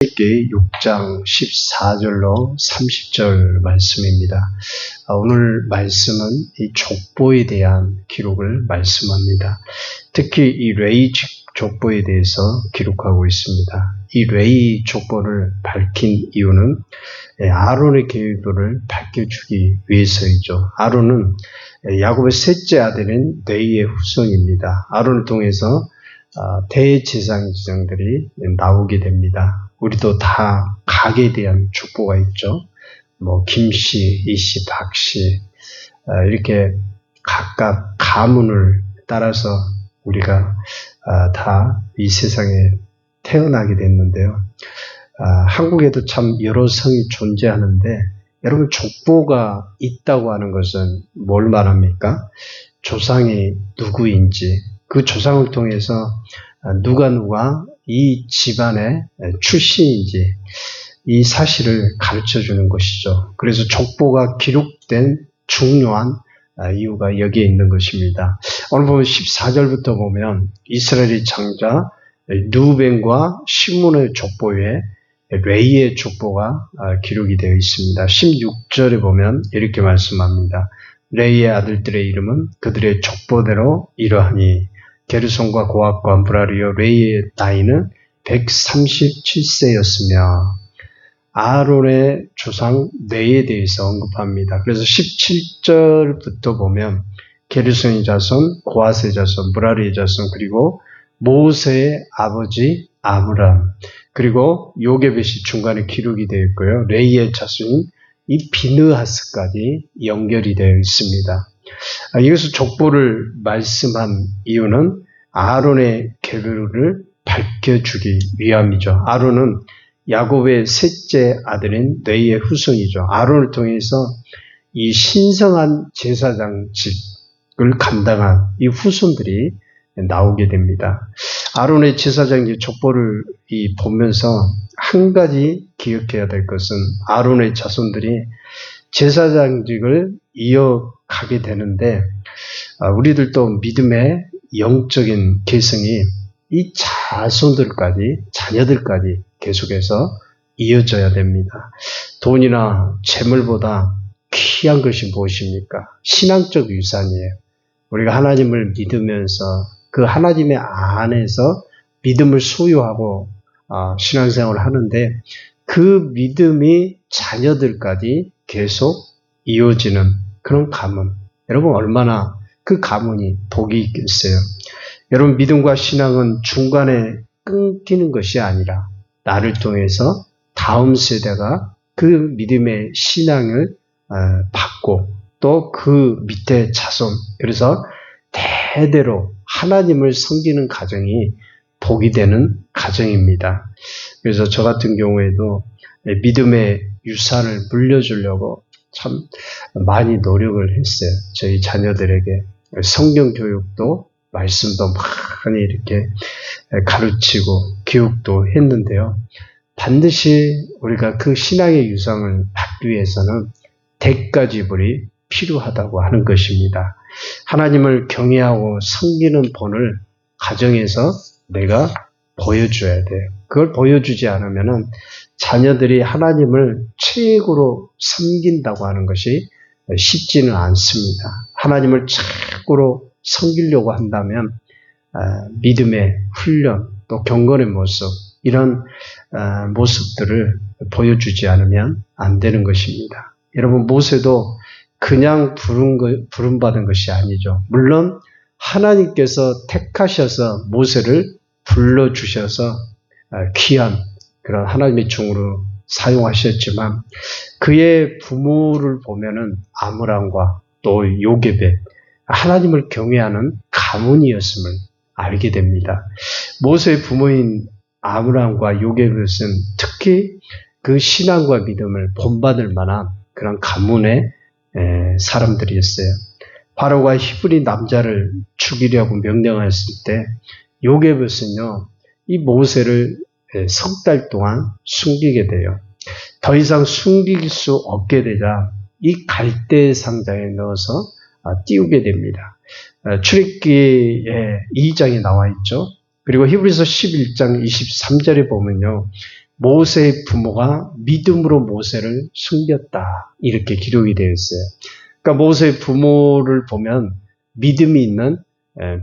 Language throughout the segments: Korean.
출애굽기 6장 14절로 30절 말씀입니다. 오늘 말씀은 이 족보에 대한 기록을 말씀합니다. 특히 이 레위 족보에 대해서 기록하고 있습니다. 이 레위 족보를 밝힌 이유는 아론의 계율을 밝혀주기 위해서이죠. 아론은 야곱의 셋째 아들인 레위의 후손입니다. 아론을 통해서 대제사장 지정들이 나오게 됩니다. 우리도 다 각에 대한 족보가 있죠. 김씨, 이씨, 박씨 이렇게 각각 가문을 따라서 우리가 다 이 세상에 태어나게 됐는데요. 한국에도 참 여러 성이 존재하는데 여러분 족보가 있다고 하는 것은 뭘 말합니까? 조상이 누구인지 그 조상을 통해서 누가 이 집안의 출신인지 이 사실을 가르쳐주는 것이죠. 그래서 족보가 기록된 중요한 이유가 여기에 있는 것입니다. 오늘 보면 14절부터 보면 이스라엘의 장자 누벤과 시몬의 족보에 레위의 족보가 기록이 되어 있습니다. 16절에 보면 이렇게 말씀합니다. 레위의 아들들의 이름은 그들의 족보대로 이러하니 게르손과 고핫과 무라리요 레위의 나이는 137세였으며 아론의 조상 뇌에 대해서 언급합니다. 그래서 17절부터 보면 게르손의 자손, 고핫의 자손, 무라리의 자손, 그리고 모세의 아버지 아므람, 그리고 요게벳이 중간에 기록이 되어 있고요. 레위의 자손인 이 비느하스까지 연결이 되어 있습니다. 이것을 족보를 말씀한 이유는 아론의 계율을 밝혀주기 위함이죠. 아론은 야곱의 셋째 아들인 레위의 후손이죠. 아론을 통해서 이 신성한 제사장직을 감당한 이 후손들이 나오게 됩니다. 아론의 제사장직 족보를 보면서 한 가지 기억해야 될 것은 아론의 자손들이 제사장직을 이어가게 되는데 우리들도 믿음의 영적인 계승이 이 자녀들까지 계속해서 이어져야 됩니다. 돈이나 재물보다 귀한 것이 무엇입니까? 신앙적 유산이에요. 우리가 하나님을 믿으면서 그 하나님의 안에서 믿음을 소유하고 신앙생활을 하는데 그 믿음이 자녀들까지 계속 이어지는 그런 가문. 여러분 얼마나 그 가문이 복이 있겠어요. 여러분 믿음과 신앙은 중간에 끊기는 것이 아니라 나를 통해서 다음 세대가 그 믿음의 신앙을 받고 또 그 밑에 자손, 그래서 대대로 하나님을 섬기는 가정이 복이 되는 가정입니다. 그래서 저 같은 경우에도 믿음의 유산을 물려주려고 참 많이 노력을 했어요. 저희 자녀들에게 성경 교육도 말씀도 많이 이렇게 가르치고 교육도 했는데요. 반드시 우리가 그 신앙의 유산을 받기 위해서는 대가 지불이 필요하다고 하는 것입니다. 하나님을 경외하고 섬기는 본을 가정에서 내가 보여줘야 돼요. 그걸 보여주지 않으면은 자녀들이 하나님을 최고로 섬긴다고 하는 것이 쉽지는 않습니다. 하나님을 최고로 섬기려고 한다면 믿음의 훈련 또 경건의 모습 이런 모습들을 보여주지 않으면 안 되는 것입니다. 여러분 모세도 그냥 부름받은 것이 아니죠. 물론 하나님께서 택하셔서 모세를 불러주셔서 귀한 그런 하나님의 종으로 사용하셨지만 그의 부모를 보면은 아므람과 또 요게벳 하나님을 경외하는 가문이었음을 알게 됩니다. 모세의 부모인 아므람과 요게벳은 특히 그 신앙과 믿음을 본받을 만한 그런 가문의 사람들이었어요. 바로가 히브리 남자를 죽이려고 명령했을 때 요게벳은요 이 모세를 석 달 동안 숨기게 돼요. 더 이상 숨길 수 없게 되자 이 갈대 상자에 넣어서 띄우게 됩니다. 출애굽기에 2장에 나와 있죠. 그리고 히브리서 11장 23절에 보면요. 모세의 부모가 믿음으로 모세를 숨겼다. 이렇게 기록이 되어 있어요. 그러니까 모세의 부모를 보면 믿음이 있는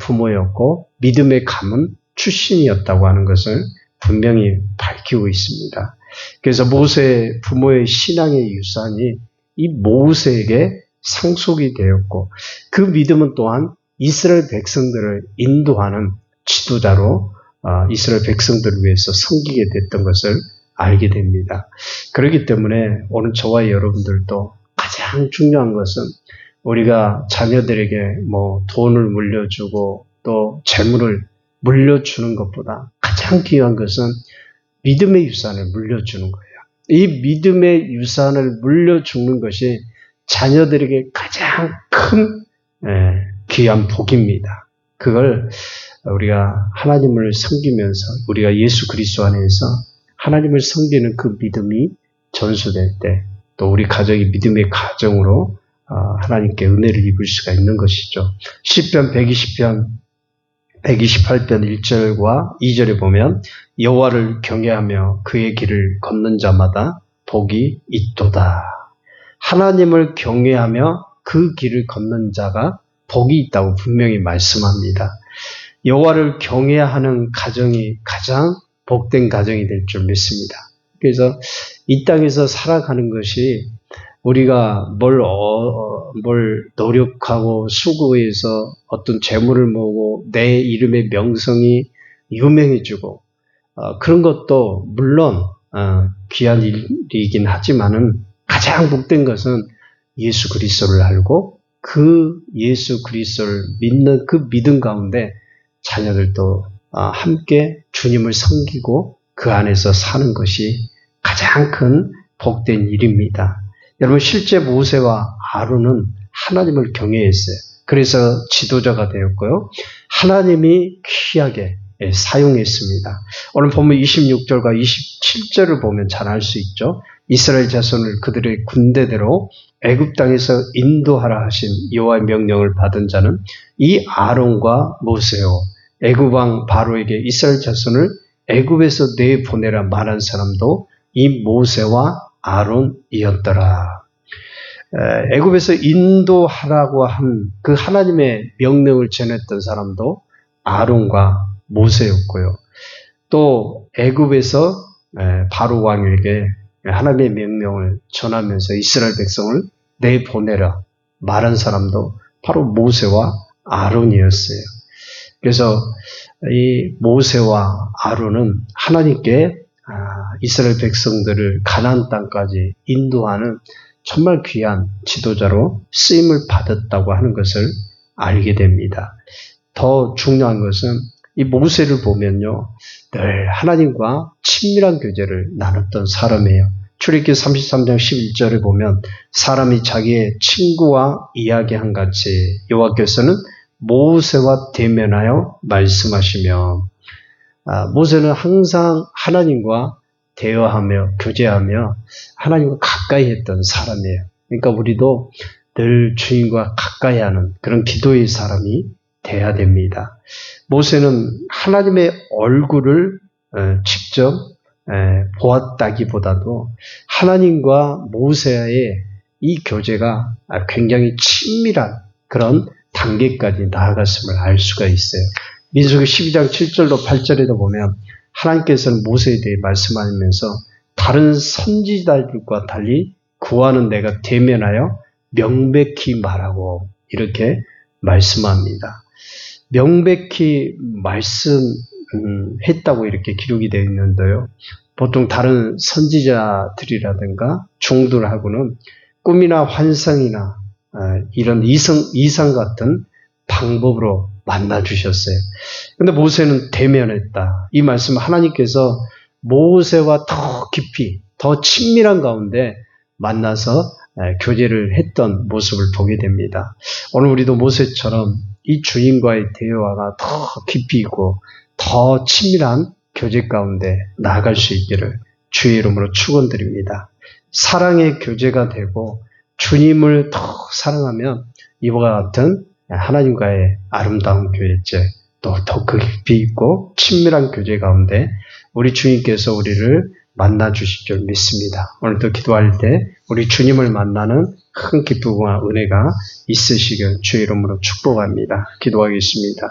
부모였고 믿음의 가문 출신이었다고 하는 것을 분명히 밝히고 있습니다. 그래서 모세 부모의 신앙의 유산이 이 모세에게 상속이 되었고 그 믿음은 또한 이스라엘 백성들을 인도하는 지도자로 이스라엘 백성들을 위해서 섬기게 됐던 것을 알게 됩니다. 그렇기 때문에 오늘 저와 여러분들도 가장 중요한 것은 우리가 자녀들에게 돈을 물려주고 또 재물을 물려주는 것보다 가장 귀한 것은 믿음의 유산을 물려주는 거예요. 이 믿음의 유산을 물려주는 것이 자녀들에게 가장 큰 귀한 복입니다. 그걸 우리가 하나님을 섬기면서 우리가 예수 그리스도 안에서 하나님을 섬기는 그 믿음이 전수될 때 또 우리 가정이 믿음의 가정으로 하나님께 은혜를 입을 수가 있는 것이죠. 시편 120편 128편 1절과 2절에 보면 여호와를 경외하며 그의 길을 걷는 자마다 복이 있도다. 하나님을 경외하며 그 길을 걷는 자가 복이 있다고 분명히 말씀합니다. 여호와를 경외하는 가정이 가장 복된 가정이 될 줄 믿습니다. 그래서 이 땅에서 살아가는 것이 우리가 뭘 노력하고 수고해서 어떤 재물을 모으고 내 이름의 명성이 유명해지고 그런 것도 물론 귀한 일이긴 하지만은 가장 복된 것은 예수 그리스도를 알고 그 예수 그리스도를 믿는 그 믿음 가운데 자녀들도 함께 주님을 섬기고 그 안에서 사는 것이 가장 큰 복된 일입니다. 여러분 실제 모세와 아론은 하나님을 경외했어요. 그래서 지도자가 되었고요. 하나님이 귀하게 사용했습니다. 오늘 보면 26절과 27절을 보면 잘 알 수 있죠. 이스라엘 자손을 그들의 군대대로 애굽 땅에서 인도하라 하신 여호와의 명령을 받은 자는 이 아론과 모세요. 애굽 왕 바로에게 이스라엘 자손을 애굽에서 내보내라 말한 사람도 이 모세와 아론이었더라. 애굽에서 인도하라고 한 그 하나님의 명령을 전했던 사람도 아론과 모세였고요. 또 애굽에서 바로 왕에게 하나님의 명령을 전하면서 이스라엘 백성을 내보내라 말한 사람도 바로 모세와 아론이었어요. 그래서 이 모세와 아론은 하나님께 이스라엘 백성들을 가나안 땅까지 인도하는 정말 귀한 지도자로 쓰임을 받았다고 하는 것을 알게 됩니다. 더 중요한 것은 이 모세를 보면요, 늘 하나님과 친밀한 교제를 나눴던 사람이에요. 출애굽기 33장 11절에 보면 사람이 자기의 친구와 이야기한 같이 여호와께서는 모세와 대면하여 말씀하시며 모세는 항상 하나님과 대화하며 교제하며 하나님과 가까이 했던 사람이에요. 그러니까 우리도 늘 주님과 가까이 하는 그런 기도의 사람이 돼야 됩니다. 모세는 하나님의 얼굴을 직접 보았다기보다도 하나님과 모세의 이 교제가 굉장히 친밀한 그런 단계까지 나아갔음을 알 수가 있어요. 민수기 12장 7절로 8절에도 보면 하나님께서는 모세에 대해 말씀하면서 다른 선지자들과 달리 구하는 내가 대면하여 명백히 말하고 이렇게 말씀합니다. 명백히 말씀했다고 이렇게 기록이 되어 있는데요. 보통 다른 선지자들이라든가 종들하고는 꿈이나 환상이나 이런 이상 같은 방법으로 만나주셨어요. 근데 모세는 대면했다. 이 말씀은 하나님께서 모세와 더 깊이, 더 친밀한 가운데 만나서 교제를 했던 모습을 보게 됩니다. 오늘 우리도 모세처럼 이 주님과의 대화가 더 깊이 있고 더 친밀한 교제 가운데 나아갈 수 있기를 주의 이름으로 축원드립니다. 사랑의 교제가 되고 주님을 더 사랑하면 이와 같은 하나님과의 아름다운 교제체 또 더 깊이 있고 친밀한 교제 가운데 우리 주님께서 우리를 만나 주실 줄 믿습니다. 오늘도 기도할 때 우리 주님을 만나는 큰 기쁨과 은혜가 있으시길 주의 이름으로 축복합니다. 기도하겠습니다.